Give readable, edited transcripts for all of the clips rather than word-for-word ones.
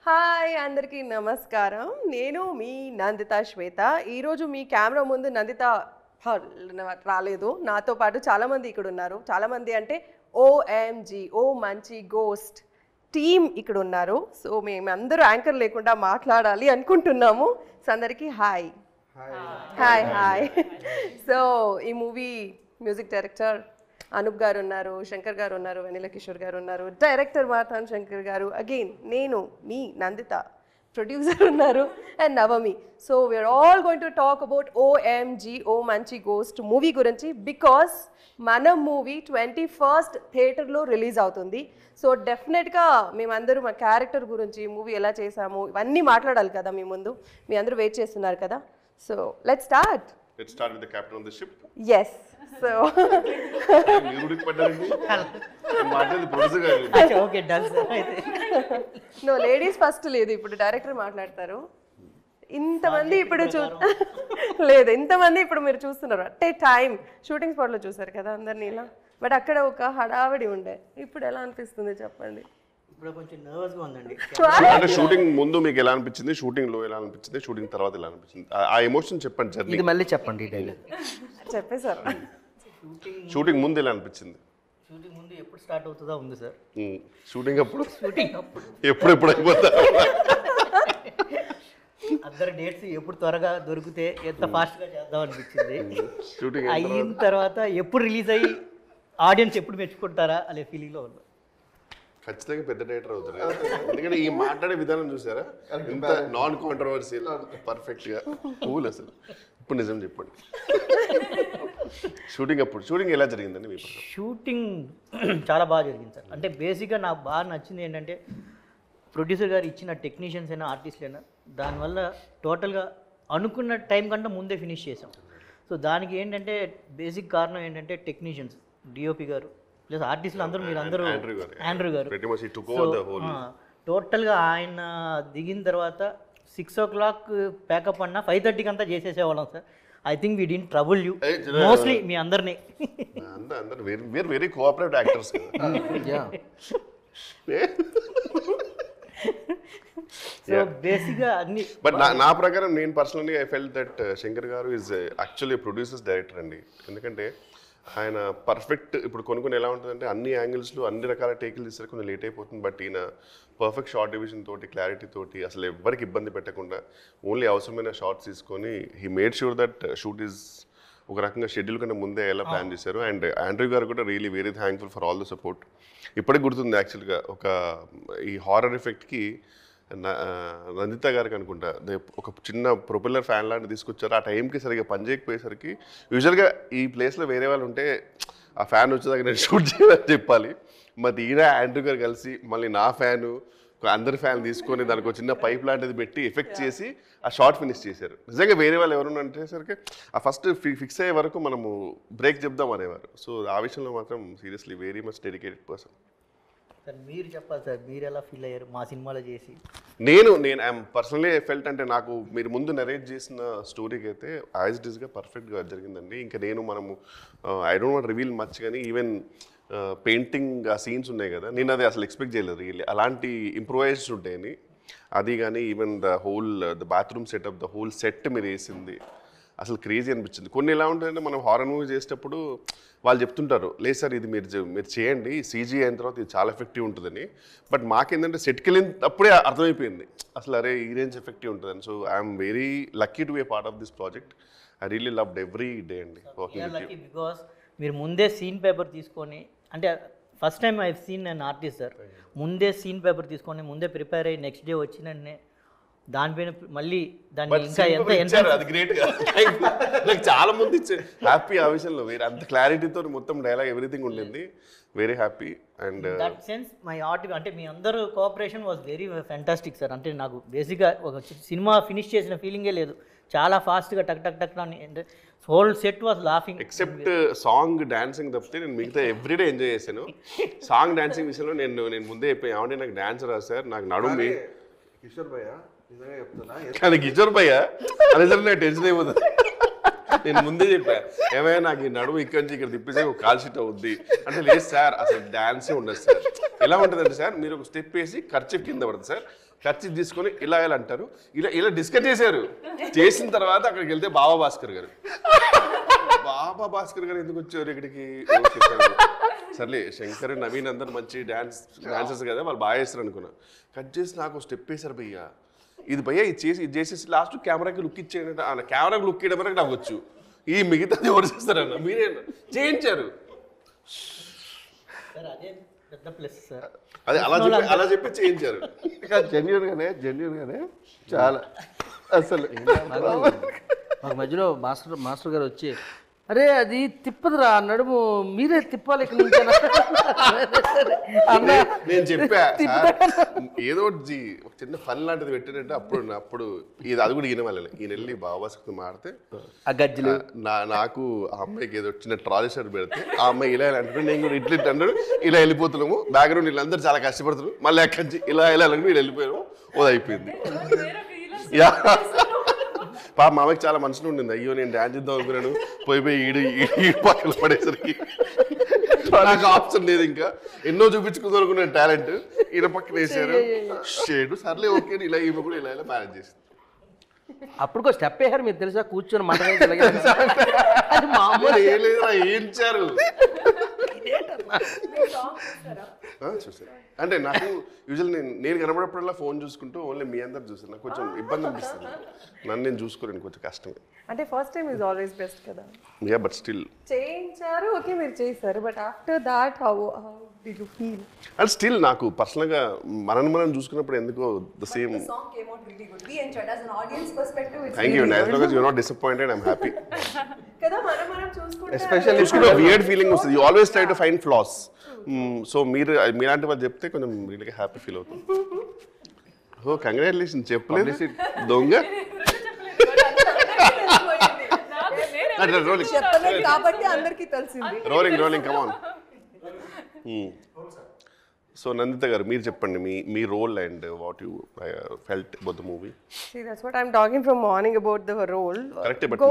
Hi అందరికీ నమస్కారం. నేను మీ నందిత శ్వేత. ఈరోజు మీ కెమెరా ముందు నందిత రాలేదు. నాతో పాటు చాలామంది ఇక్కడ ఉన్నారు. చాలామంది అంటే OMG O Manchi ghost team ఇక్కడ ఉన్నారు. సో మేమందరూ యాంకర్ లేకుండా మాట్లాడాలి అనుకుంటున్నాము. సో అందరికీ హాయ్ హాయ్ హాయ్. సో ఈ మూవీ మ్యూజిక్ డైరెక్టర్ అనూప్ గారు ఉన్నారు, శంకర్ గారు ఉన్నారు, వెనిల కిషోర్ గారు ఉన్నారు, డైరెక్టర్ మాతాన్ శంకర్ గారు, అగైన్ నేను మీ నందిత, ప్రొడ్యూసర్ ఉన్నారు and Navami. So we're all going to talk about OMG O Manchi Ghost movie గురించి. బికాస్ మన మూవీ 21st థియేటర్లో రిలీజ్ అవుతుంది. సో డెఫినెట్గా మేమందరూ మా క్యారెక్టర్ గురించి, మూవీ ఎలా చేసాము, ఇవన్నీ మాట్లాడాలి కదా మీ ముందు. మీ అందరూ వెయిట్ చేస్తున్నారు కదా. So let's start. Let's start with the captain of the ship. Yes. So okay done sir. అయితే నో లేడీస్ ఫస్ట్ లేదు, ఇప్పుడు డైరెక్టర్ మాట్లాడతారు. ఇంతమంది ఇప్పుడు లేదు, ఇంతమంది ఇప్పుడు మీరు చూస్తున్నారు అట్ ఏ టైం. షూటింగ్ స్పాట్లో చూసారు కదా అందరినీ ఇలా, బట్ అక్కడ ఒక హడావిడి ఉండే. ఇప్పుడు ఎలా అనిపిస్తుంది చెప్పండి? ఇప్పుడు కొంచెం నర్వస్గా ఉందండి. అంటే షూటింగ్ ముందు మీకు ఎలా అనిపించింది, షూటింగ్ లో ఎలా అనిపించింది, షూటింగ్ తర్వాత ఎలా అనిపించింది, ఆ ఎమోషన్ చెప్పండి. జర్నీ ఇది మళ్ళీ చెప్పండి డీటెయిల్. చెప్పేశారు. షూటింగ్ ముందు ఎలా అనిపించింది? షూటింగ్ ముందు ఎప్పుడు స్టార్ట్ అవుతుందా ఉంది సార్. షూటింగ్ అప్పుడు షూటింగ్ అప్పుడు ఎప్పుడు అయిపోతా అందరు డేట్స్ ఎప్పుడు త్వరగా దొరికితే ఎంత ఫాస్ట్గా చేద్దాం అనిపించింది. షూటింగ్ అయిన తర్వాత ఎప్పుడు రిలీజ్ అయ్యి ఆడియన్స్ ఎప్పుడు మెచ్చుకుంటారా అనే ఫీలింగ్లో ఉన్నాం. ఖచ్చితంగా పెద్ద డైరెక్టర్ అవుతారు కదా. ఎందుకంటే ఈ మాట్లాడే విధానం చూసారా, ఇంత నాన్ కాంట్రవర్సియల్, పర్ఫెక్ట్ గా కూల్. అసలు ఇప్పుడు నిజం చెప్పండి, షూటింగ్ ఎలా జరిగిందండి మీ ప్రకారం? షూటింగ్ చాలా బాగా జరిగింది సార్. అంటే బేసిక్గా నాకు బాగా నచ్చింది ఏంటంటే ప్రొడ్యూసర్ గారు ఇచ్చిన టెక్నీషియన్స్ అయినా ఆర్టిస్టులు అయినా దానివల్ల టోటల్గా అనుకున్న టైం కంటే ముందే ఫినిష్ చేసాం. సో దానికి ఏంటంటే బేసిక్ కారణం ఏంటంటే టెక్నీషియన్స్, డిఓపి గారు ప్లస్ ఆర్టిస్టులు అందరూ, మీరు అందరూ ఆండ్రూ గారు. టోటల్గా ఆయన దిగిన తర్వాత 6 o'clock ప్యాకప్ అన్నా 5:30కి అంతా చేసేసేవాళ్ళం sir. I think we did trouble you mostly మీ అందరినీ. Very cooperative actors. సో బేసిక్గా అన్ని. బట్ నా ప్రకారం నేను personally I felt that Shankar గారు ఈజ్ యాక్చువల్లీ ప్రొడ్యూసర్స్ డైరెక్టర్ అండి. ఎందుకంటే ఆయన పర్ఫెక్ట్, ఇప్పుడు కొన్ని ఎలా ఉంటుందంటే అన్ని యాంగిల్స్లో అన్ని రకాల టేకులు తీస్తారు, కొంచెం లేట్ అయిపోతుంది. బట్ ఈయన పర్ఫెక్ట్ షార్ట్ డివిజన్ తోటి, క్లారిటీ తోటి, అసలు ఎవరికి ఇబ్బంది పెట్టకుండా ఓన్లీ అవసరమైన షార్ట్స్ తీసుకొని he made sure that shoot is ఒక రకంగా షెడ్యూల్ కన్నా ముందే ఎలా ప్లాన్ చేశారు. అండ్ ఆండ్రూ గారు కూడా really very thankful for all the support. ఇప్పటికి గుర్తుంది యాక్చువల్గా ఈ హారర్ ఎఫెక్ట్కి నందిత గారికి అనుకుంటా ఒక చిన్న ప్రొపెల్లర్ ఫ్యాన్ లాంటి తీసుకొచ్చారు. ఆ టైంకి సరిగ్గా పనిచేయకపోయేసరికి, యూజువల్గా ఈ ప్లేస్లో వేరే వాళ్ళు ఉంటే ఆ ఫ్యాన్ వచ్చేదాకా నేను షూట్ చేయాలని చెప్పాలి. మరి ఈయన ఆండ్రూ గారు కలిసి మళ్ళీ నా ఫ్యాను అందరి ఫ్యాన్ తీసుకొని దానికి ఒక చిన్న పైప్ లాంటిది పెట్టి ఎఫెక్ట్ చేసి ఆ షార్ట్ ఫినిష్ చేశారు. నిజంగా వేరే వాళ్ళు ఎవరైనా అంటేసరికి ఆ ఫస్ట్ ఫిక్స్ అయ్యే వరకు మనము బ్రేక్ చెప్దాం అనేవారు. సో ఆ విషయంలో మాత్రం seriously very much dedicated person. Sir మీరు చెప్పాలి సార్, మీరు ఎలా ఫీల్ అయ్యారు మా సినిమాలో చేసి? నేను ఐఎమ్ పర్సనలీ ఫెల్ట్ అంటే నాకు మీరు ముందు నరేట్ చేసిన స్టోరీకి అయితే యాజ్ ఇట్ ఈస్గా పర్ఫెక్ట్గా జరిగిందండి. ఇంకా మనము I don't want reveal much, కానీ ఈవెన్ పెయింటింగ్ ఆ సీన్స్ ఉన్నాయి కదా, నేను అది అసలు ఎక్స్పెక్ట్ చేయలేదు రియల్లీ అలాంటి ఇంప్రూవైజెస్ ఉంటాయని. అది కానీ even the bathroom setup, the whole set మీరు వేసింది అసలు క్రేజీ అనిపించింది. కొన్ని ఎలా ఉంటుందంటే మనం హారర్ మూవీ చేసేటప్పుడు వాళ్ళు చెప్తుంటారు, లేదు సార్ ఇది మీరు చేయండి, సీజీ అయిన తర్వాత ఇది చాలా ఎఫెక్టివ్ ఉంటుందని. బట్ మాకేంటంటే సెట్కి వెళ్ళినప్పుడే అర్థమైపోయింది అసలు అరే ఈ రేంజ్ ఎఫెక్టివ్ ఉంటుందని. So I'm very lucky to be part of this project. I really loved every day అండి వర్కింగ్ విత్ యూ. బికాస్ మీరు ముందే సీన్ పేపర్ తీసుకొని, అంటే first time I seen an artist sir, ముందే సీన్ పేపర్ తీసుకొని ముందే prepare అయ్యి next day వచ్చిన దానిపైన మళ్ళీ దాన్ని ఇంకా ఎంత అది గ్రేట్ గా నాకు చాలా మంది ఇచ్చారు హ్యాపీ. ఆ విషయంలో వేరే అంత క్లారిటీతో మొత్తం డైలాగ్ ఎవ్రీథింగ్ ఉండింది. Very happy. And that sense my art అంటే మీ అందరూ cooperation was very fantastic sir. అంటే నాకు బేసిక్గా ఒక సినిమా ఫినిష్ చేసిన ఫీలింగే లేదు. చాలా ఫాస్ట్గా టక్ టక్ టక్ అని whole set was laughing. Except song dancing తప్పితే నేను మిగతా ఎవ్రీడే ఎంజాయ్ చేశాను. సాంగ్ డాన్సింగ్ విషయంలో నేను ముందే చెప్పాను, ఏమంటే నాకు డాన్స్ రాదు సార్, నాకు నడుము కిషోర్ భయ్య నిజంగా చెప్తున్నా, కానీ కిషోర్ భయ్య అనేది నాకు టెన్షన్ అయిపోతుంది. నేను ముందే చెప్పా, ఏమైనా నాకు ఈ నడుము ఇక్కడి నుంచి ఇక్కడ తిప్పేసి ఒక కాల్ షీట్ అవుద్ది అంటే, లేదు సార్ అసలు డాన్సే ఉండదు సార్. ఎలా ఉంటుందంటే సార్, మీరు ఒక స్టెప్ వేసి ఖర్చు కింద పడుతుంది సార్, ఖర్చు తీసుకొని ఇలా ఇలా అంటారు, ఇలా ఇలా డిస్కస్ చేశారు. చేసిన తర్వాత అక్కడికి వెళ్తే బాబా భాస్కర్ గారు ఎందుకు వచ్చారు ఇక్కడికి? ఓకే సర్లే, శంకర్ నవీన్ అందరు మంచి డాన్సర్స్ కదా, వాళ్ళు బాగా చేస్తారు అనుకున్నా. కట్ చేసి నాకు స్టెప్ వేశారు భయ్యా. ఇది భయ్యా ఇది చేసేసి లాస్ట్ కెమెరాకి లుక్ ఇచ్చేయండి. అన్న కెమెరాకి లుక్ ఇవ్వడం వరకు నాకు వచ్చు, ఈ మిగతాది ఎవరు చేస్తారన్న మీరే చేయించారు. పెద్ద ప్లస్ సార్. అదే అలా చెప్పి చేయించారు. జెన్యున్గానే చాలా అసలు మాకు మధ్యలో మాస్టర్ గారు వచ్చి, అరే అది తిప్పదురా నడుము, మీరే తిప్పాలి ఇక్కడ నుంచి అన్నా. నేను చెప్పా ఏదో ఒక చిన్న ఫన్ లాంటిది పెట్టానంటే అప్పుడు అది కూడా ఈయన వల్లనే. ఈయన వెళ్ళి బాబాస్కి మాడితే ఆ గజ్జలు నాకు ఆ అమ్మాయికి ఏదో చిన్న ట్రాలీ షర్ట్ పెడితే ఆ అమ్మాయి ఇలా అంటాడు, నేను కూడా ఇట్లా అంటాడు, ఇలా వెళ్ళిపోతున్నాము. బ్యాక్గ్రౌండ్ వీళ్ళందరూ చాలా కష్టపడుతున్నారు, మళ్ళీ అక్కడి నుంచి ఇలా వీళ్ళు వెళ్ళిపోయాము. ఓ అయిపోయింది. పాప మా అమ్మకి చాలా మనసులో ఉండింది, అయ్యో నేను డాన్స్ చేద్దాం అనుకున్నాను, పోయి ఈడు పక్కన పడేసరికి నాకు ఆప్షన్ లేదు, ఇంకా ఎన్నో చూపించుకుందాం అనుకున్నాను టాలెంట్, ఈయన పక్కన వేసారు షేడు. సర్లే ఓకే, ఇలా ఈమె కూడా ఇలా మేనేజ్ చేసింది. అప్పుడు స్టెప్ వేసారు మీరు తెలుసా, కూర్చొని మంట ఏం లేదు ఏంచారు చూసారు. అంటే నాకు యూజువల్ నేను కనబడప్పుడల్లా ఫోన్ చూసుకుంటూ ఓన్లీ మీ అందరు చూసాను, నాకు కొంచెం ఇబ్బంది అనిపిస్తుంది. నన్ను నేను చూసుకోలేను, కొంచెం కష్టమే. అంటే first time is always best కదా. యా బట్ స్టిల్ చేయించారు, ఓకే మీరు చేశారు, but after that how did you feel? And still నాకు పర్సనల్గా మనం చూసుకున్నప్పుడు ఎందుకో the same. The song came out really good. We enjoyed as an audience perspective. It's thank you. As long as you are not disappointed, I'm happy. కదా మనం చూసుకుంటే especially చూసుకున్న weird feeling వస్తుంది. You always try to find flaws. So మీలాంటి వాళ్ళు చెప్తే కొంచెం రియల్గా హ్యాపీ ఫీల్ అవుతుంది. ఓ కంగ్రాచులేషన్ చెప్పలేదు దొంగ. చెప్పలేదు కాబట్టి అందరికీ తెలిసింది. రోలింగ్ కమాన్. సో నందిత గారు మీరు చెప్పండి మీ role and what you felt about the movie. See, that's what I'm talking from morning about the role. Correct, but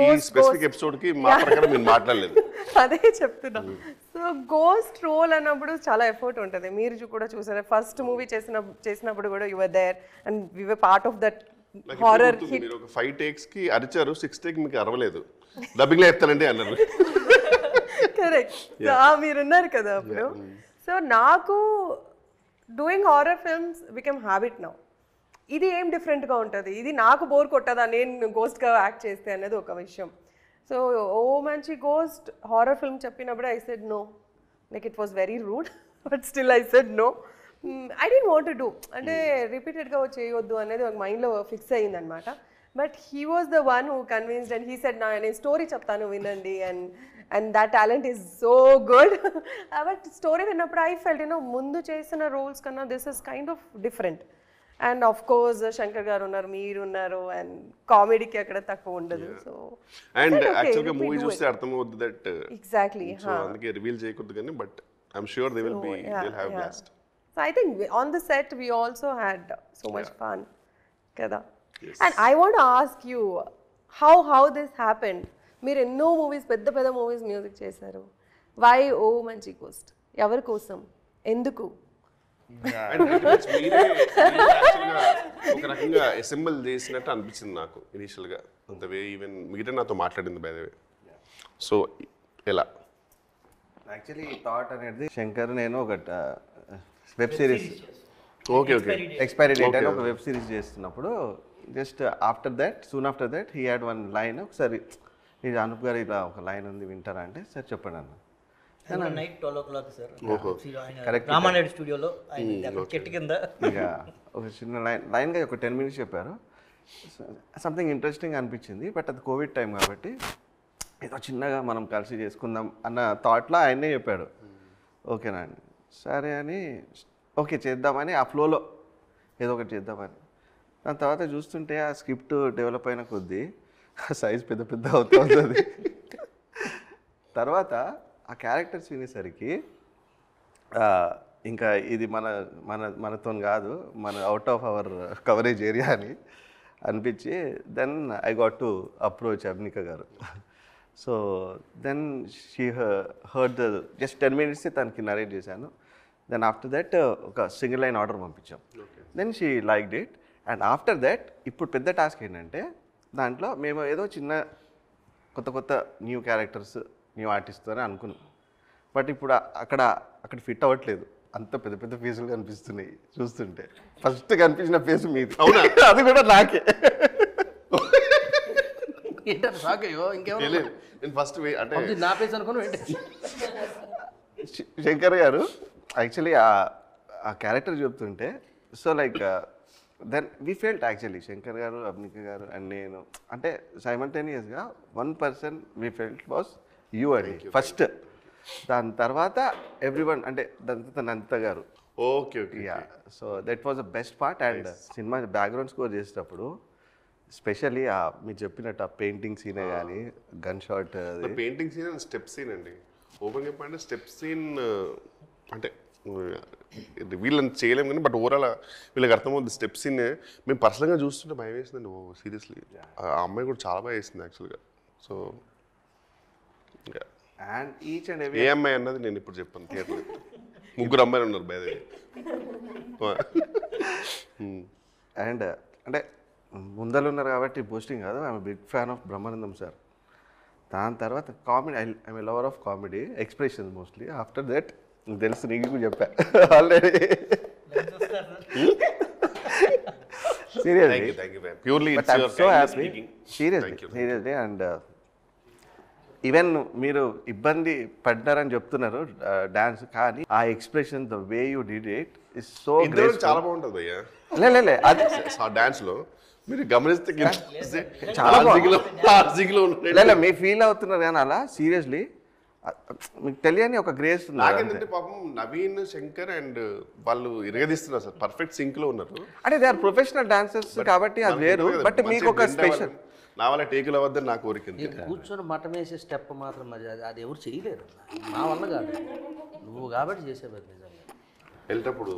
ఈ స్పెసిఫిక్ ఎపిసోడ్ కి మా ప్రకారం మీరు మాట్లాడలేదు. అదే చెప్తున్నా. సో గోస్ట్ రోల్ అన్నప్పుడు చాలా ఎఫర్ట్ ఉంటుంది. మీరు కూడా చూసారు, ఫస్ట్ మూవీ చేసినప్పుడు కూడా you were there and we were part of that horror hit. మీరు ఒక 5 takes కి అరిచారు, 6th take మీకు అరవలేదు, డబ్బింగ్ లో చెప్తానండి అన్నారు. కరెక్ట్, మీరున్నారు కదా అప్పుడు. సో నాకు doing horror films become habit now. ఇది ఏం డిఫరెంట్గా ఉంటుంది, ఇది నాకు బోర్ కొట్టదా నేను గోస్ట్గా యాక్ట్ చేస్తే అనేది ఒక విషయం. So O Manchi Ghost horror film చెప్పినప్పుడు I said no, like it was very rude, but still I said no. I don't want to do, అంటే రిపీటెడ్గా చేయొద్దు అనేది ఒక మైండ్లో ఫిక్స్ అయ్యిందనమాట. But he was the one who convinced and he said నేను story చెప్తాను వినండి, and that talent is so good. But story విన్నప్పుడు I felt, ముందు చేసిన రోల్స్ కన్నా this is kind of different. And of course Shankar గారు ఉన్నారు, మీరు ఉన్నారు, అండ్ కామెడీకి అక్కడ తక్కువ ఉండదు. సో అండ్ యాక్చువల్గా మూవీ చూస్తే అర్థమవుతుంది దట్ ఎగ్జాక్ట్లీ, సో అందుకే రివీల్ చేయకూడదు కానీ, but I'm sure they will have blast. So I think on the set we also had so much fun కదా. And I want ask you how this happened. మీరు ఎన్నో movies, పెద్ద movies music చేశారు. Why O Manchi Ghost? ఎవరి కోసం, ఎందుకు? ఒక రకంగా అసెంబుల్ చేసినట్టు అనిపించింది నాకు ఇనిషియల్గా, అంత వే ఈవెన్ మిగతా నాతో మాట్లాడింది బై ద వే. సో ఎలా యాక్చువల్లీ థాట్ అనేది శంకర్ నేను ఒక web series okay expiry date అని ఒక వెబ్ సిరీస్ చేస్తున్నప్పుడు just soon after that he had one line, ఒకసారి ఇది అనూప్ గారు ఇలా ఒక లైన్ ఉంది వింటారా అంటే సరే చెప్పండి అన్న. Night 12 o'clock sir, correct Ramanaidu స్టూడియోలో చెట్టు కింద ఇక ఒక చిన్న లైన్గా ఒక 10 minutes చెప్పారు. సంథింగ్ ఇంట్రెస్టింగ్ అనిపించింది, బట్ అది కోవిడ్ టైం కాబట్టి ఏదో చిన్నగా మనం కలిసి చేసుకుందాం అన్న థాట్లో ఆయనే చెప్పాడు. ఓకేనా అండి, సరే అని ఓకే చేద్దామని ఆ ఫ్లోలో ఏదో ఒకటి చేద్దామని. దాని తర్వాత చూస్తుంటే ఆ స్క్రిప్ట్ డెవలప్ అయిన కొద్దీ సైజ్ పెద్ద అవుతూ ఉంటుంది. తర్వాత ఆ క్యారెక్టర్స్ వినేసరికి ఇంకా ఇది మనతో కాదు, మన out of our coverage area అని అనిపించి then I got to approach Abnika garu. So then she heard just 10 minutes తనకి నరేట్ చేశాను. దెన్ ఆఫ్టర్ దట్ ఒక సింగిల్ లైన్ ఆర్డర్ పంపించాం. Then she liked it. And after that ఇప్పుడు పెద్ద టాస్క్ ఏంటంటే దాంట్లో మేము ఏదో చిన్న కొత్త న్యూ క్యారెక్టర్స్ న్యూ ఆర్టిస్ట్ అని అనుకున్నాం. బట్ ఇప్పుడు అక్కడ ఫిట్ అవ్వట్లేదు. అంత పెద్ద ఫేసులు కనిపిస్తున్నాయి చూస్తుంటే. ఫస్ట్ కనిపించిన ఫేస్ మీది. అవునా? అది కూడా నాకే. ఏంటంటే షాక్ అయ్యో ఇంకేమో నేను ఫస్ట్ అంటే నా పేస్ అనుకుని శంకర్ గారు యాక్చువల్లీ ఆ క్యారెక్టర్ చెప్తుంటే so like then we felt actually Shankar గారు, అభినిక గారు అండ్ నేను అంటే సైమల్టేనియస్గా 1% వీ ఫెల్ట్ వాస్ యూ అండి ఫస్ట్. దాని తర్వాత ఎవ్రీవన్ అంటే నందిత గారు. Okay okay. Yeah, so that was the best part. And సినిమా బ్యాక్గ్రౌండ్ స్కోర్ చేసేటప్పుడు స్పెషల్లీ మీరు చెప్పినట్టు ఆ పెయింటింగ్ సీనే కానీ gun shot painting scene and step scene అండి. ఓపెన్ చెప్పంటే స్టెప్ సీన్ అంటే వీళ్ళని చేయలేము కానీ బట్ ఓవరాల్ వీళ్ళకి అర్థమవుతుంది. స్టెప్ సీన్ మేము పర్సనల్గా చూస్తుంటే భయం వేసిందండి. ఓ సీరియస్లీ ఆ అమ్మాయి కూడా చాలా బాగా వేసింది యాక్చువల్గా. సో ఇంకా అండ్ ఈచ్ అండ్ ఏ అమ్మాయి అన్నది నేను ఇప్పుడు చెప్పాను థియేటర్లో. ముగ్గురు అమ్మాయిలు ఉన్నారు బై ద వే. అండ్ అంటే ముందలు ఉన్నారు కాబట్టి బూస్టింగ్ కాదు. I'm big fan of Brahmanandam sir. దాని తర్వాత comedy, I'm a lover of comedy expressions mostly. After that తెలుసు నీకు చెప్పా already. Seriously purely seriously. And even మీరు ఇబ్బంది పడ్డారని చెప్తున్నారు డాన్స్, కానీ ఆ expression the way you did it is so great. చాలా బాగుంటుంది భయ్యా లే అది ఆ డాన్స్ లో మీరు గమనిస్తే చాలా చాలా మీ ఫీల్ అవుతున్నారు కానీ అలా సీరియస్లీ మీకు తెలియని ఒక గ్రేస్ ఉంది. నాకేంటంటే పాపం నవీన్, శంకర్ అండ్ వాళ్ళు ఇరగదీస్తున్నారు సార్. పర్ఫెక్ట్ సింక్ లో ఉన్నారు. అంటే దే ఆర్ ప్రొఫెషనల్ డాన్సర్స్ కాబట్టి అది వేరు. బట్ మీకు ఒక స్పెషల్ నా వల్ల టేకులు అవ్వద్దని నా కోరిక. కూర్చొని మటం వేసే స్టెప్ మాత్రం మరి అది ఎవరు చేయలేరు. నా వల్ల కాదు, నువ్వు కాబట్టి చేసేవారు నిజంగా. వెళ్ళేటప్పుడు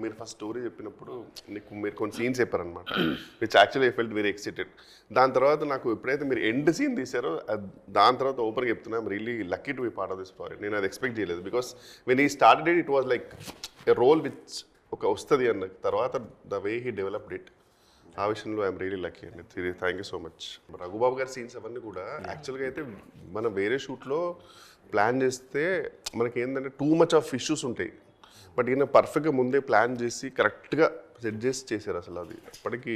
మీరు ఫస్ట్ స్టోరీ చెప్పినప్పుడు మీరు కొన్ని సీన్స్ చెప్పారనమాట, which actually I felt very excited. దాని తర్వాత నాకు ఎప్పుడైతే మీరు ఎండ్ సీన్ తీసారో దాని తర్వాత ఓపెన్గా చెప్తున్నా I'm really lucky to be part of this project. నేను అది ఎక్స్పెక్ట్ చేయలేదు. Because when I started it was like a role which ఒక వస్తుంది అన్న తర్వాత the way he developed it, ఆ విషయంలో ఐఎమ్ రియలీ లక్కీ అండి. Thank you so much. Raghubabu గారి సీన్స్ అవన్నీ కూడా యాక్చువల్గా అయితే మనం వేరే షూట్లో ప్లాన్ చేస్తే మనకి ఏంటంటే టూ మచ్ ఆఫ్ ఇష్యూస్ ఉంటాయి. బట్ ఈయన పర్ఫెక్ట్గా ముందే ప్లాన్ చేసి కరెక్ట్గా సెట్ చేసి చేశారు అసలు. అది అప్పటికి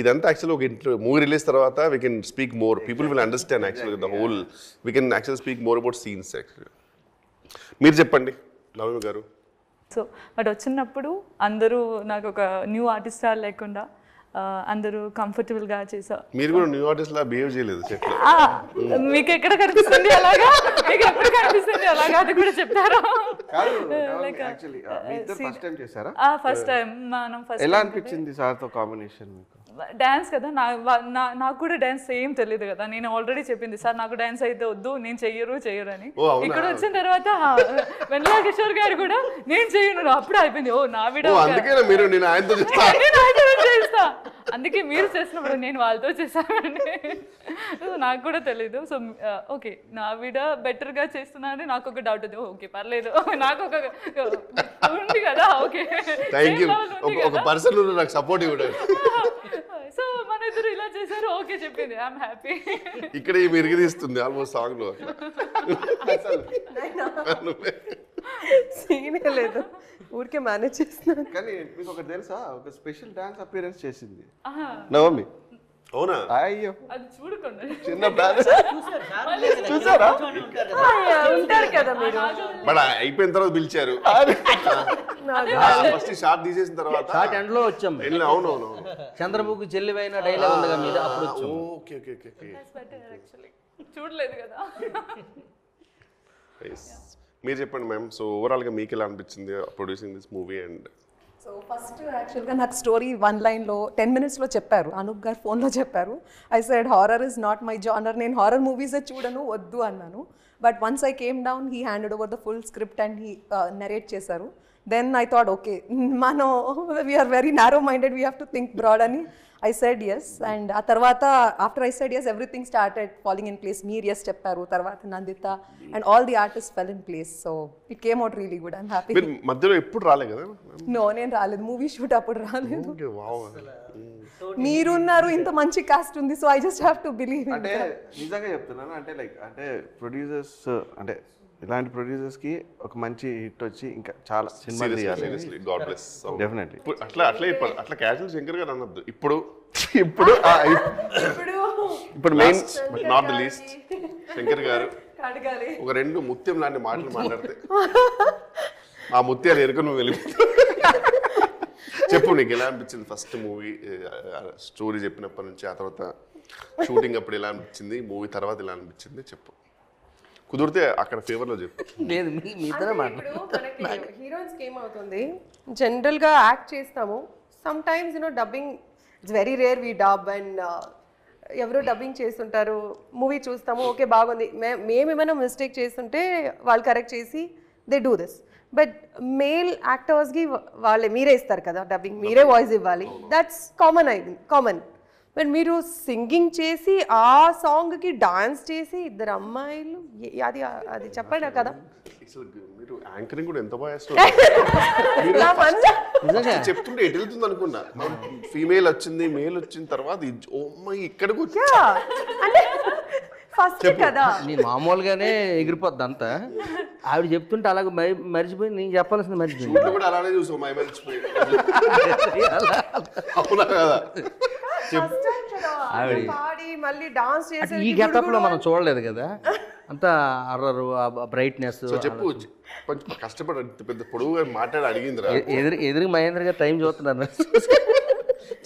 ఇదంతా యాక్చువల్లీ ఒక మూవీ రిలీజ్ తర్వాత we can speak more, people will understand యాక్చువల్గా the whole, we can actually speak more about scenes యాక్చువల్గా. మీరు చెప్పండి నవమి గారు. సో బట్ వచ్చినప్పుడు అందరూ నాకు ఒక న్యూ ఆర్టిస్ట్ లేకుండా అందరూ కంఫర్టబుల్గా చేసా. మీరు కూడా న్యూ ఆర్టిస్ట్ లా బిహేవ్ చేయలేదు సెట్లో. మీకు ఎక్కడ కనిపిస్తుంది అలాగా, మీకు ఎప్పుడు కనిపిస్తుంది అలాగా, అది కూడా చెప్తారా? ఫస్ట్ టైం మనం ఎలా అనిపించింది సార్తో కాంబినేషన్ మీకు? డాన్స్ కదా, నాకు కూడా డాన్స్ ఏం తెలియదు కదా. నేను ఆల్రెడీ చెప్పింది సార్ నాకు డాన్స్ అయితే వద్దు, నేను చెయ్యరు అని. ఇక్కడ వచ్చిన తర్వాత వెన్నెల కిషోర్ గారు కూడా నేను చెయ్యను, అప్పుడు అయిపోయింది. ఓ నా వీడియో చేస్తా, అందుకే మీరు చేసినప్పుడు నేను వాళ్ళతో చేశానండి. నాకు కూడా తెలీదు. సో ఓకే నా వీడియో బెటర్గా చేస్తున్నానని నాకు ఒక డౌట్ ఉంది. ఓకే పర్లేదు, నాకు ఒక ఉంది కదా. ఓకే ఒక పర్సన్ నాకు సపోర్ట్ ఇవ్వడం. సో మన ఇద్దరు ఇలా చేశారు, ఓకే చెప్పింది, ఐఎమ్ హ్యాపీ. ఇక్కడ ఇరిగి తీస్తుంది ఆల్మోస్ట్ సాంగ్ లో. సీనే లేదు, ఊరికే మేనేజ్ చేస్తున్నాను. కానీ మీకు ఒకటి తెలుసా, ఒక స్పెషల్ డాన్స్ అపియరెన్స్ చేసింది నవమి. అవునా? అయ్యో అది చూడకుండా చిన్న డాన్స్ చూసారా? ఉంటారు కదా మీరు. బట్ అయిపోయిన తర్వాత పిలిచారు. ఫస్ట్ షార్ట్ తీసేసిన తర్వాత షార్ట్ ఎండ్ లో వచ్చాం. అవునవును, చంద్రబాబు చెల్లివైన డైలాగ్ ఉంది కదా మీద, అప్పుడు వచ్చాం. Okay okay okay. చూడలేదు కదా. మీరు చెప్పండి మ్యామ్. సో ఓవరాల్గా మీకు ఎలా అనిపించింది producing this movie? And so first యాక్చువల్గా నాకు స్టోరీ 1 లైన్లో 10 minutesలో చెప్పారు, అనూప్ గారు ఫోన్లో చెప్పారు. I said horror is not my genre, నేను హారర్ మూవీసే చూడను, వద్దు అన్నాను. But once I came down he handed over the full script and he narrate చేశారు. దెన్ ఐ థాట్ ఓకే మనం we are very narrow minded, we have to think broad అని I said yes, and ఆ తర్వాత after I said yes, everything started falling in place. మీరు yes చెప్పారు, తర్వాత Nanditha, and all the artists fell in place. So it came out really good. I'm happy. మీరు మధ్యలో ఎప్పుడు రాలే కదా? No, నేను రాలేదు, మూవీ షూట్ అప్పుడు రాలేదు. Okay, wow. మీరున్నారు, ఇంత మంచి కాస్ట్ ఉంది, so I just have to believe. అంటే నిజంగా చెప్తున్నాను, అంటే లైక్ అంటే ప్రొడ్యూసర్స్, అంటే ఇలాంటి ప్రొడ్యూసర్స్కి ఒక మంచి హిట్ వచ్చి ఇంకా చాలా సినిమాలు తీయాలి. Seriously God bless. డెఫినెట్లీ. అట్లా క్యాజువల్ శంకర్ గారు అనొద్దు. ఇప్పుడు main but not the least Shankar గారు అడగాలి. ఒక 2 ముత్యం లాంటి మాటలు మాట్లాడితే ఆ ముత్యాలు ఎరుక నువ్వు వెళ్ళిపోతావు. చెప్పు, నీకు ఎలా అనిపించింది ఫస్ట్ మూవీ స్టోరీ చెప్పినప్పటి నుంచి, ఆ తర్వాత షూటింగ్ అప్పుడు ఎలా అనిపించింది, మూవీ తర్వాత ఎలా అనిపించింది చెప్పు. కుదిరితే అక్కడ ఫేవర్లో చెప్పు. లేదు మీ ఇద్దరే మాట్లాడు. ఇప్పుడు మనకి హీరోయిన్స్కి ఏమవుతుంది, జనరల్గా యాక్ట్ చేస్తాము, sometimes dubbing it's very rare we dub, and ఎవరో డబ్బింగ్ చేస్తుంటారు, మూవీ చూస్తాము, ఓకే బాగుంది, మేమేమైనా మిస్టేక్ చేస్తుంటే వాళ్ళు కరెక్ట్ చేసి they do this. But male యాక్టర్స్కి మీరే ఇస్తారు కదా డబ్బింగ్, మీరే వాయిస్ ఇవ్వాలి, దట్స్ కామన్. బట్ మీరు సింగింగ్ చేసి ఆ సాంగ్కి డాన్స్ చేసి 2 అమ్మాయిలు, అది చెప్పండి కదా. మీరు యాంకరింగ్ కూడా ఎంత బాగా నిజంగా చెప్తుంటే ఎటు వెళ్తుంది అనుకున్నా. ఫీమేల్ వచ్చింది, మేల్ వచ్చిన తర్వాత ఇక్కడికి వచ్చి అంటే ఫస్ట్ కదా నేను మామూలుగానే ఎగిరిపోద్ది అంతా. ఆవిడ చెప్తుంటే అలాగే మర్చిపోయి నేను చెప్పాల్సింది మర్చిపోయింది. షూట్లో కూడా అలానే చూసాం, మర్చిపోయి. అవునా కదా? పాడి మళ్ళీ డాన్స్ చేసి ఈ గెటప్ లో మనం చూడలేదు కదా, అంతా అర్రరు బ్రైట్నెస్. చెప్పు, కొంచెం కష్టపడి పెద్ద పొడుగుగా మాట్లాడి అడిగిందిరా. ఎదురు మహేంద్ర గారు టైం చూస్తున్నారు.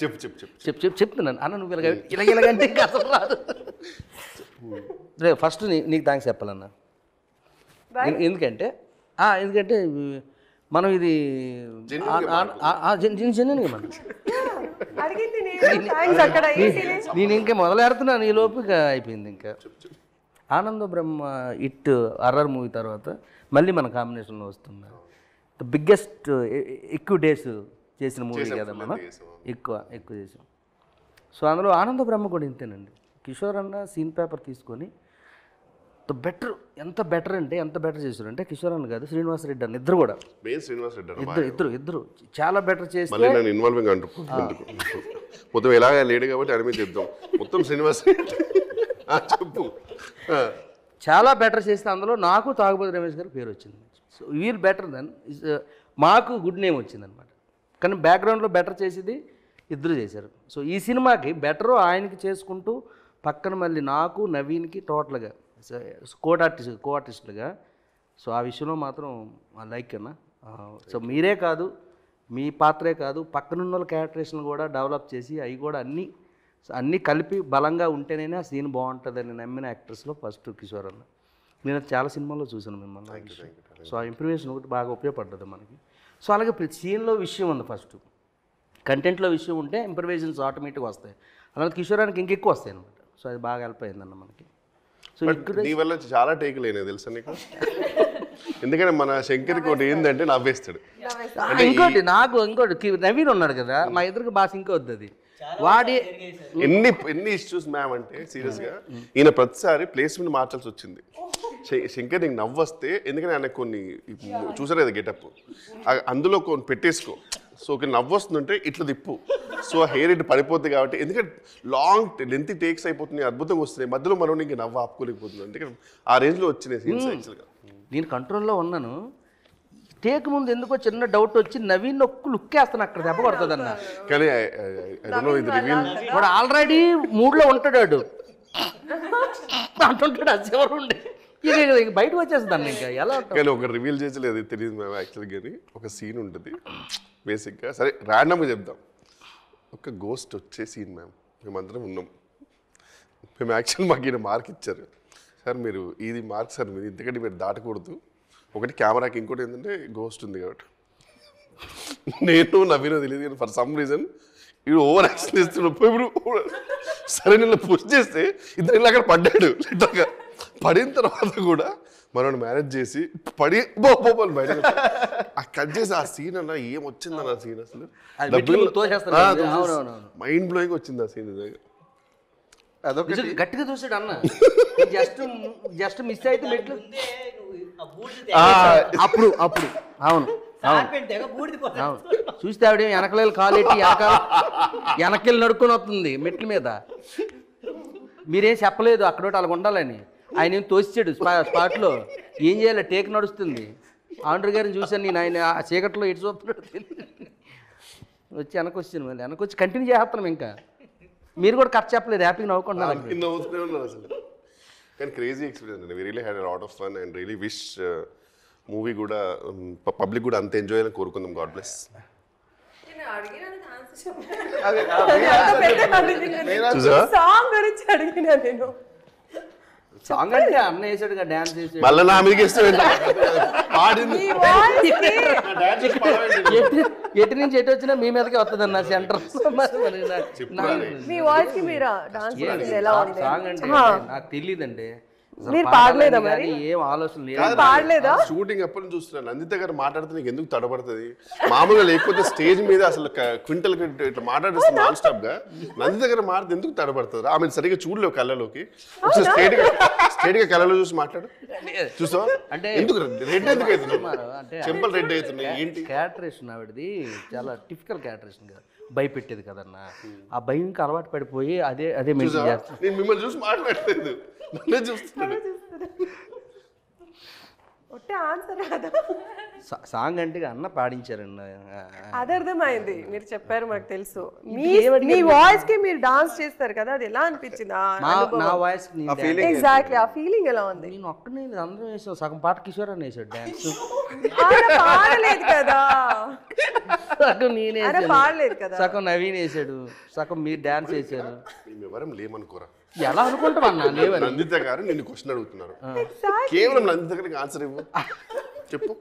చెప్పు చెప్పు చెప్పు చెప్తున్నాను అన్న, నువ్వు ఇలాగంటే అసలు రాదు. రే ఫస్ట్ నీకు థ్యాంక్స్ చెప్పాలన్నా. ఎందుకంటే మనం ఇది జెన్యున్గా మనం నేను ఇంకా మొదలెడుతున్నాను, ఈ లోపు ఇక అయిపోయింది. ఇంకా ఆనంద బ్రహ్మ ఇట్ అర్రర్ మూవీ తర్వాత మళ్ళీ మన కాంబినేషన్లో వస్తున్నా ద బిగ్గెస్ట్ ఎక్కువ డేస్ చేసిన మూవీ కదా మనం, ఎక్కువ చేసాం. సో అందులో ఆనంద బ్రహ్మ కూడా ఇంతేనండి. కిషోర్ అన్న సీన్ పేపర్ తీసుకొని ద బెటర్, ఎంత బెటర్ చేశారంటే కిషోర్ అన్న కాదు, శ్రీనివాస్ రెడ్డి అన్న ఇద్దరు కూడా, ఇద్దరు చాలా బెటర్ చేసి ఇన్వాల్వింగ్ అంటూ మొత్తం ఎలాగ లేడు కాబట్టి అడిమి చెప్తాం మొత్తం శ్రీనివాస్ చెప్పు. చాలా బెటర్ చేస్తే అందులో నాకు తాగుబోతు రమేష్ గారి పేరు వచ్చింది. సో వీల్ బెటర్ దెన్ మాకు గుడ్ నేమ్ వచ్చింది అనమాట. కానీ బ్యాక్గ్రౌండ్లో బెటర్ చేసేది ఇద్దరు చేశారు. సో ఈ సినిమాకి బెటరు ఆయనకి చేసుకుంటూ పక్కన మళ్ళీ నాకు నవీన్కి టోటల్గా కో ఆర్టిస్టులుగా. సో ఆ విషయంలో మాత్రం లైక్ అన్న. సో మీరే కాదు, మీ పాత్రే కాదు, పక్కనున్న వాళ్ళ క్యారెక్టరేషన్ కూడా డెవలప్ చేసి అవి కూడా అన్నీ కలిపి బలంగా ఉంటేనే ఆ సీన్ బాగుంటుందని నమ్మిన యాక్టర్స్లో ఫస్ట్ కిషోర్ అన్న. నేను చాలా సినిమాల్లో చూసాను మిమ్మల్ని. సో ఆ ఇంప్రూవేషన్ ఒకటి బాగా ఉపయోగపడ్డది మనకి. సో అలాగే ప్రతి సీన్లో విషయం ఉంది, ఫస్ట్ కంటెంట్లో విషయం ఉంటే ఇంప్రూవేషన్స్ ఆటోమేటిక్గా వస్తాయి. అలాగే కిషోరానికి ఇంకెక్కువ వస్తాయి అనమాట. సో అది బాగా హెల్ప్ అయిందన్న మనకి. సో నీ వల్ల చాలా టేకులు అయినాయి తెలుసా నీకు? ఎందుకంటే మన శంకర్కి ఒకటి ఏంటంటే నవ్వేస్తాడు. ఇంకోటి నవీన్ ఉన్నాడు కదా, మా ఇద్దరికి బాగా సింక్ అవుతుంది అది. వాడి ఎన్ని ఇష్యూస్ మ్యామ్ అంటే సీరియస్గా ఈయన ప్రతిసారి ప్లేస్మెంట్ మార్చాల్సి వచ్చింది. శంకర్ నీకు నవ్వు వస్తే, ఎందుకంటే ఆయన కొన్ని చూసారు కదా గెటప్, అందులో కొన్ని పెట్టేసుకో. సో ఒక నవ్వు వస్తుందంటే ఇట్లా తిప్పు, సో ఆ హెయిర్ ఇటు పడిపోతుంది కాబట్టి, ఎందుకంటే లాంగ్ లెంత్ టేక్స్ అయిపోతుంది, అద్భుతంగా వస్తున్నాయి, మధ్యలో మనం ఇంక నవ్వు ఆపుకోలేకపోతుంది. అంటే ఆ రేంజ్లో వచ్చినాయి సీన్స్. యాక్చువల్గా నేను కంట్రోల్లో ఉన్నాను. టేక్ ముందు ఎందుకో చిన్న డౌట్ వచ్చి నవీన్ ఒక్క లుక్ వేస్తాను, అక్కడ దెబ్బ కొడుతుంది అన్న. కానీ వాడు ఆల్రెడీ మూడ్లో ఉంటాడు అంటుంటాడు, అది ఎవరు ఉండే ఇక బయటకు వచ్చేస్తుంది ఇంకా ఎలా. కానీ ఒక రివీల్ చేసలేదు తెలియదు మేము యాక్చువల్గా. కానీ ఒక సీన్ ఉంటుంది బేసిక్గా, సరే ర్యాండమ్గా చెప్దాం. ఒక గోస్ట్ వచ్చే సీన్ మ్యామ్, మేమందరం ఉన్నాం. మేము యాక్చువల్ మాకు ఈయన మార్క్ ఇచ్చారు, సార్ మీరు ఇది మార్క్ సార్, మీరు ఇంతకంటే మీరు దాటకూడదు. ఒకటి కెమెరాకి, ఇంకోటి ఏంటంటే గోస్ట్ ఉంది కాబట్టి. నేను నవీనో తెలియదు కానీ ఫర్ సమ్ రీజన్ ఇప్పుడు ఓవర్ యాక్షన్ చేస్తున్నాడు. ఇప్పుడు సరే నేను పుష్ చేస్తే ఇద్దరు ఇలా అక్కడ పడ్డాడు. లిటర్గా పడిన తర్వాత కూడా మనం మ్యారేజ్ చేసి పడి బొబ్బలు బయట ఆ కట్ చేసి ఆ సీన్ అన్న ఏం వచ్చిందన్న ఆ సీన్ అసలు అది మెట్లు తోసేస్తారు కదా. అవునవునవును. మైండ్ బ్లోయింగ్ వచ్చింది ఆ సీన్ అదొకటి నిజంగా గట్టిగా చూసాడు అన్న జస్ట్ మిస్ అయితే మెట్లు అప్పుడు అవును అవును చూస్తే ఆవిడ వెనకలేలు కాలేటి వెనకెళ్ళి నడుకొని వస్తుంది మెట్ల మీద. మీరేం చెప్పలేదు అక్కడ అలాగ ఉండాలని. ఆయన ఏం తోసిచ్చాడు స్పాట్లో. ఏం చేయాలి, టేక్ నడుస్తుంది. ఆండ్రు గారిని చూశాను నేను, ఆయన ఆ చీకట్లో ఎటు చూస్తున్నాడు వచ్చి వెనకొచ్చాను. మళ్ళీ వెనకొచ్చి కంటిన్యూ చేస్తున్నాం. ఇంకా మీరు కూడా కట్ చెప్పలేదు, హ్యాపీగా నవ్వుకుంటున్నారు. అసలు కానీ క్రేజీ ఎక్స్పీరియన్స్ అండి. We really had lot of fun and really wish movie కూడా పబ్లిక్ కూడా అంత ఎంజాయ్ అని కోరుకుందాం. God bless. సాంగ్ గురించి అడిగినా నేను. సాంగ్ అంటే అన్న వేసాడు కదా, డాన్స్ చేసాడు. మళ్ళీ నా మీదకి ఎటు నుంచి ఎటు వచ్చినా మీ మీదకి వస్తుంది అన్న సెంటర్. మీ వాయిస్ కి మీరు డాన్స్ ఎలా ఉంది? సాంగ్ అంటే నాకు తెలియదండి. మీరు పాడలేదా మరి? ఏం ఆలోచన లేదు. పాడలేదా? షూటింగ్ అప్పటి నుంచి చూస్తున్నాను. నందిత గారు మాట్లాడితే నీకు ఎందుకు తడబడుతుంది? మామూలుగా లేకపోతే స్టేజ్ మీద అసలు క్వింటల్ ఇట్లా మాట్లాడిస్తుంది నాన్ స్టాప్ గా. నందిత గారు మాట్లాడితే ఎందుకు తడబడుతుంది? ఆమె సరిగ్గా చూడలేవు కళ్ళలోకి. స్ట్రేట్ గా కళ్ళలో చూసి మాట్లాడు. చూసావా? అంటే ఎందుకు రెడ్ ఎందుకు అవుతుంది? చెంపలు రెడ్ అవుతున్నాయి ఏంటి? క్యాటరేషన్ ఆవిడది చాలా టిపికల్ క్యాటరేషన్ కదా, భయపెట్టేది కదన్నా. ఆ భయంకి అలవాటు పడిపోయి అదే మెయింటైన్ చేస్తాను. నేను మిమ్మల్ని చూసి మాట్లాడలేదు, నన్నే చూస్తున్నాను. సాంగ్ అంటే అన్న పాడించారండి. అది అర్థమైంది, మీరు చెప్పారు, మాకు తెలుసు. మీ వాయిస్ కి మీరు డాన్స్ చేస్తారు కదా, అది ఎలా అనిపించింది? నా వాయిస్ ఎగ్జాక్ట్లీ ఆ ఫీలింగ్ ఎలా ఉంది? నేను ఒక్కనే అందరం వేసాం. సగం పాట కిషోర్ అని వేసాడు డాన్స్. పాడలేదు కదా, సగం నేనే పాడలేదు కదా, సగం నవీన్ వేసాడు, సగం మీరు డాన్స్ వేసారు. ఎవరం లేమనుకోరా, ఎలా అనుకుంటాం అన్న లేవని. నందిత గారు నిన్ను క్వశ్చన్ అడుగుతున్నారు, కేవలం నందిత గారికి ఆన్సర్ ఇవ్వు. చెప్పు.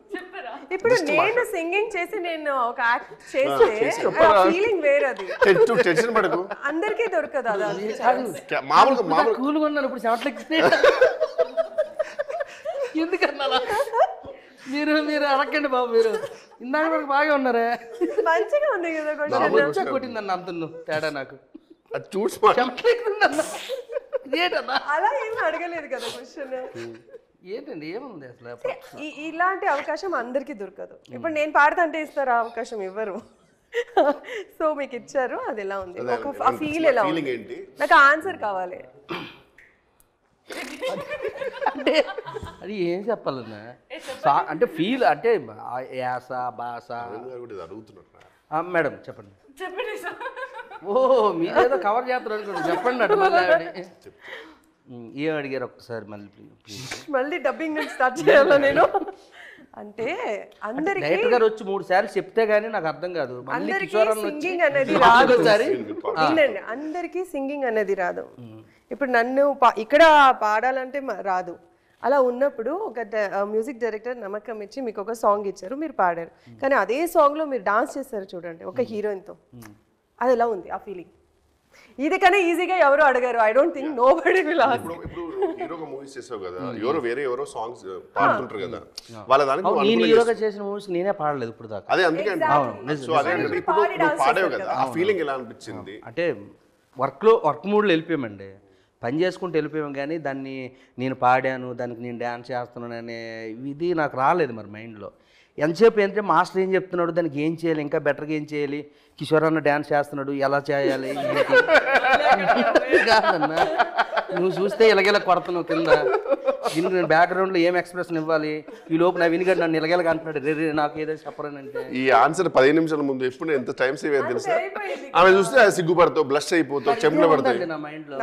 ఇప్పుడు నేను సింగింగ్ చేసి నేను ఒక యాక్ట్ చేస్తే ఫీలింగ్ వేరది. టెన్షన్ పడకు, అందరికీ దొరకదు అది. మామూలుగా కూల్గా ఉన్నాను ఇప్పుడు చెమట్లకి. ఎందుకన్నా మీరు అడగండి బాబు, మీరు ఇందాక మనకు బాగా ఉన్నారే. మంచిగా ఉంది కదా క్వశ్చన్. కొట్టిందన్న అంత తేడా నాకు. అది చూసి అలా ఏమి అడగలేదు కదా క్వశ్చన్. ఏంటండి ఏముంది అసలు? ఇలాంటి అవకాశం అందరికీ దొరకదు. ఇప్పుడు నేను పాడతంటే ఇస్తారా అవకాశం? ఇవ్వరు. సో మీకు ఇచ్చారు, అది ఎలా ఉంది? ఆ ఫీల్ ఎలా ఉంది? నాకు ఆన్సర్ కావాలి. అంటే అది ఏం చెప్పాలన్నా, అంటే ఫీల్ అంటే యాస భాష. మేడం చెప్పండి. ఓ మీరేదో కవర్ చేస్తారు అనుకోండి, చెప్పండి అటు. మళ్ళీ ఏం అడిగారు ఒక్కసారి మళ్ళీ డబ్బింగ్ నుంచి స్టార్ట్ చేయాలా నేను? అంటే అందరికి డైరెక్టర్ గారు వచ్చి 3 సార్లు చెప్తే గానీ నాకు అర్థం కాదు. అందరికి సింగింగ్ అనేది రాదు. అందరికి సింగింగ్ అనేది రాదు. ఇప్పుడు నన్ను ఇక్కడ పాడాలంటే రాదు. అలా ఉన్నప్పుడు ఒక మ్యూజిక్ డైరెక్టర్ నమ్మకం ఇచ్చి మీకు ఒక సాంగ్ ఇచ్చారు, మీరు పాడారు. కానీ అదే సాంగ్లో మీరు డాన్స్ చేస్తారు చూడండి ఒక హీరోయిన్తో, అది ఎలా ఉంది ఆ ఫీలింగ్? ఇది కన్నా ఈజీగా ఎవరు అడగారు. I don't think nobody will ask. ఇప్పుడు హీరోగా మూవీస్ చేసావు కదా, ఎవరో సాంగ్స్ పాడుతుంటారు కదా, వాళ్ళ దానికి నేను హీరోగా చేసిన మూవీస్ నేనే పాడలేదు ఇప్పుడు దాకా. అదే అందుకే సో అదే ఇప్పుడు పాడావు కదా, ఆ ఫీలింగ్ ఎలా అనిపించింది? అంటే వర్క్ మూడ్లో వెళ్ళిపోయామండి, పని చేసుకుంటూ వెళ్ళిపోయాం. కానీ దాన్ని నేను పాడాను, దానికి నేను డ్యాన్స్ చేస్తున్నాను అనే ఇది నాకు రాలేదు మరి మైండ్లో. ఎంతసేపు ఏంటంటే మాస్టర్ ఏం చెప్తున్నాడు, దానికి ఏం చేయాలి, ఇంకా బెటర్గా ఏం చేయాలి, కిషోర్ అన్న డ్యాన్స్ చేస్తున్నాడు ఎలా చేయాలి కాదన్నా. నువ్వు చూస్తే ఇలాగేలా కొడుతున్నావు కింద, దీనికి నేను బ్యాక్గ్రౌండ్లో ఏం ఎక్స్ప్రెషన్ ఇవ్వాలి, ఈ లోపు నా వినిగడ్ నన్ను ఇలాగేలాగా అంటున్నాడు, రే నాకు ఏదో చెప్పరనంటే. ఈ ఆన్సర్ 15 నిమిషాల ముందు ఎప్పుడు ఎంత టైం సేవ్ అయ్యేది తెలుసా? ఆమె చూస్తే సిగ్గుపడతావు, బ్లష్ అయిపోతావు, చెంపలు పడతాయి నా మైండ్లో.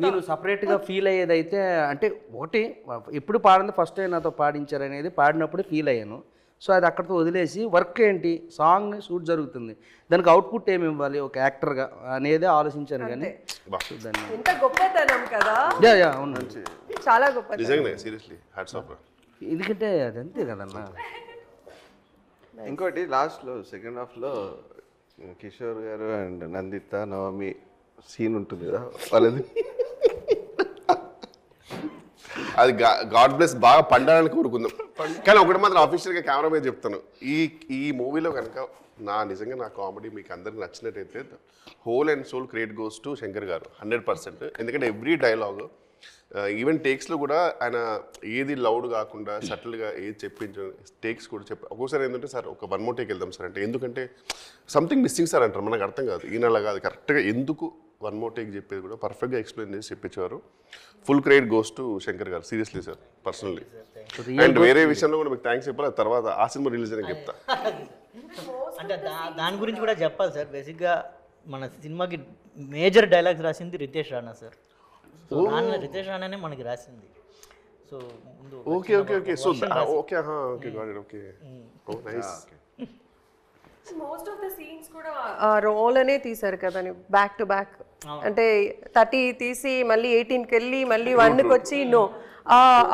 నేను సపరేట్గా ఫీల్ అయ్యేది అయితే అంటే ఒకటి ఎప్పుడు పాడింది ఫస్ట్ టైం నాతో పాడించారు అనేది పాడినప్పుడు ఫీల్ అయ్యాను. సో అది అక్కడితో వదిలేసి వర్క్ ఏంటి, సాంగ్ షూట్ జరుగుతుంది, దానికి అవుట్పుట్ ఏమి ఇవ్వాలి ఒక యాక్టర్గా అనేది ఆలోచించాను. కానీ ఎంత గొప్పతనం కదా, అవును చాలా గొప్ప. Seriously hats off. ఎందుకంటే అది అంతే కదన్నా. ఇంకోటి లాస్ట్లో సెకండ్ హాఫ్లో కిషోర్ గారు అండ్ నందిత నవమి సీన్ ఉంటుంది కదా వాళ్ళది. అది గాడ్ బ్లెస్ బాగా పండాలని కోరుకుందాం. కానీ ఒకటి మాత్రం అఫీషియల్గా కెమెరా మీద చెప్తాను, ఈ మూవీలో కనుక నిజంగా నా కామెడీ మీకు అందరికి నచ్చినట్టయితే whole and soul credit goes to Shankar గారు 100%. ఎందుకంటే ఎవ్రీ డైలాగ్ ఈవెన్ టేక్స్లో కూడా ఆయన ఏది లౌడ్ కాకుండా సటిల్గా ఏది చెప్పించు టేక్స్ కూడా ఒక్కోసారి ఏంటంటే సార్ ఒక 1 more టేక్ వెళ్దాం సార్ అంటే, ఎందుకంటే సంథింగ్ మిస్సింగ్ సార్ అంటారు, మనకు అర్థం కాదు. ఈయన కాదు, కరెక్ట్గా ఎందుకు 1 more టేక్ చెప్పేది కూడా పర్ఫెక్ట్గా ఎక్స్ప్లెయిన్ చేసి చెప్పించేవారు. Full credit goes to Shankar garu, seriously sir, personally. And వేరే విషయంలో కూడా మీకు థ్యాంక్స్ చెప్పాలి, తర్వాత ఆ సినిమా రిలీజ్ అని చెప్తా. అంటే దాని గురించి కూడా చెప్పాలి సార్. బేసిక్గా మన సినిమాకి మేజర్ డైలాగ్స్ రాసింది రితేష్ రాణా సార్. సో రితేష్ రాణానే మనకి రాసింది. So okay okay okay so okay okay got it okay oh nice. Most of the scenes కూడా ఆ రోల్ అనే తీశారు కదా బ్యాక్ టు బ్యాక్. అంటే 30 తీసి మళ్ళీ 18కి వెళ్ళి మళ్ళీ 1కి వచ్చి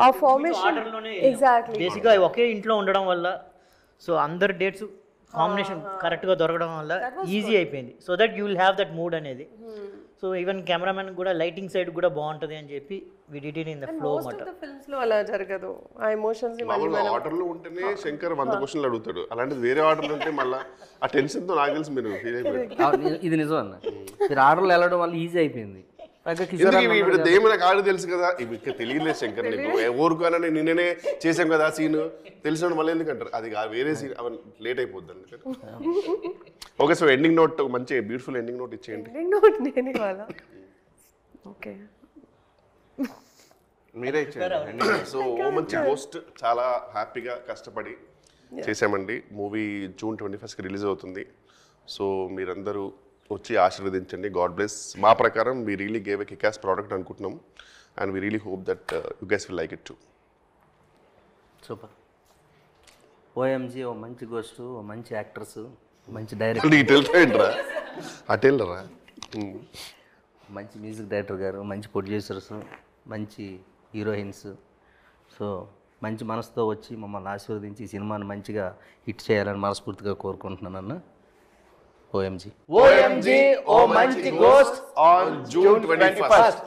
ఆ ఫార్మేషన్ ఎగ్జాక్ట్లీ. బేసిక్గా ఒకే ఇంట్లో ఉండడం వల్ల సో అందరి డేట్స్ కాంబినేషన్ కరెక్ట్గా దొరకడం వల్ల ఈజీ అయిపోయింది. So that you will have that mood అనేది. సో ఈవెన్ కెమెరామెన్ కూడా లైటింగ్ సైడ్ కూడా బాగుంటుంది అని చెప్పి we did it in the flow మాట. ఫిల్మ్స్ లో అలా జరగదు. ఆ ఎమోషన్స్ మామూలుగా ఆర్డర్లో ఉంటేనే శంకర్ 100 క్వశ్చన్లు అడుగుతాడు, అలాంటిది వేరే ఆర్డర్లు ఉంటే మళ్ళీ ఆ టెన్షన్తో నాకు తెలిసి మీరు ఫీల్ అయిపోయారు. ఇది నిజం అన్న, మీరు ఆర్డర్లు వెళ్ళడం వల్ల ఈజీ అయిపోయింది. ఇప్పుడు దేని నాకు ఆర్డర్ తెలుసు కదా, ఇవి తెలియలేదు శంకర్ నీకు ఎవరికైనా నిన్ననే చేసాం కదా సీన్ తెలిసిన మళ్ళీ ఎందుకంటారు, అది వేరే సీన్ అవన్నీ లేట్ అయిపోద్ది అందుకని. ఓకే సో ఎండింగ్ నోట్ మంచి బ్యూటిఫుల్ ఎండింగ్ నోట్ ఇచ్చేయండి. నేను ఇవాళ ఓకే మీరే ఇచ్చేయండి. సో ఓ మంచి హోస్ట్ చాలా హ్యాపీగా కష్టపడి చేసామండి. మూవీ June 21st రిలీజ్ అవుతుంది. సో మీరందరూ వచ్చి ఆశీర్వదించండి. God bless. మా ప్రకారం we really gave a kick-ass product అనుకుంటున్నాం and we really hope that you guys will like it too. Super. OMG O Manchi Ghost, ఓ మంచి యాక్టర్స్, మంచి డైరెక్టర్, ఇటెళ్తారా అటెళ్ళరా, మంచి మ్యూజిక్ డైరెక్టర్ గారు, మంచి ప్రొడ్యూసర్స్, మంచి హీరోయిన్స్. సో మంచి మనసుతో వచ్చి మమ్మల్ని ఆశీర్వదించి ఈ సినిమాని మంచిగా హిట్ చేయాలని మనస్ఫూర్తిగా కోరుకుంటున్నాను అన్న. OMG O Manchi ghost on June 21st.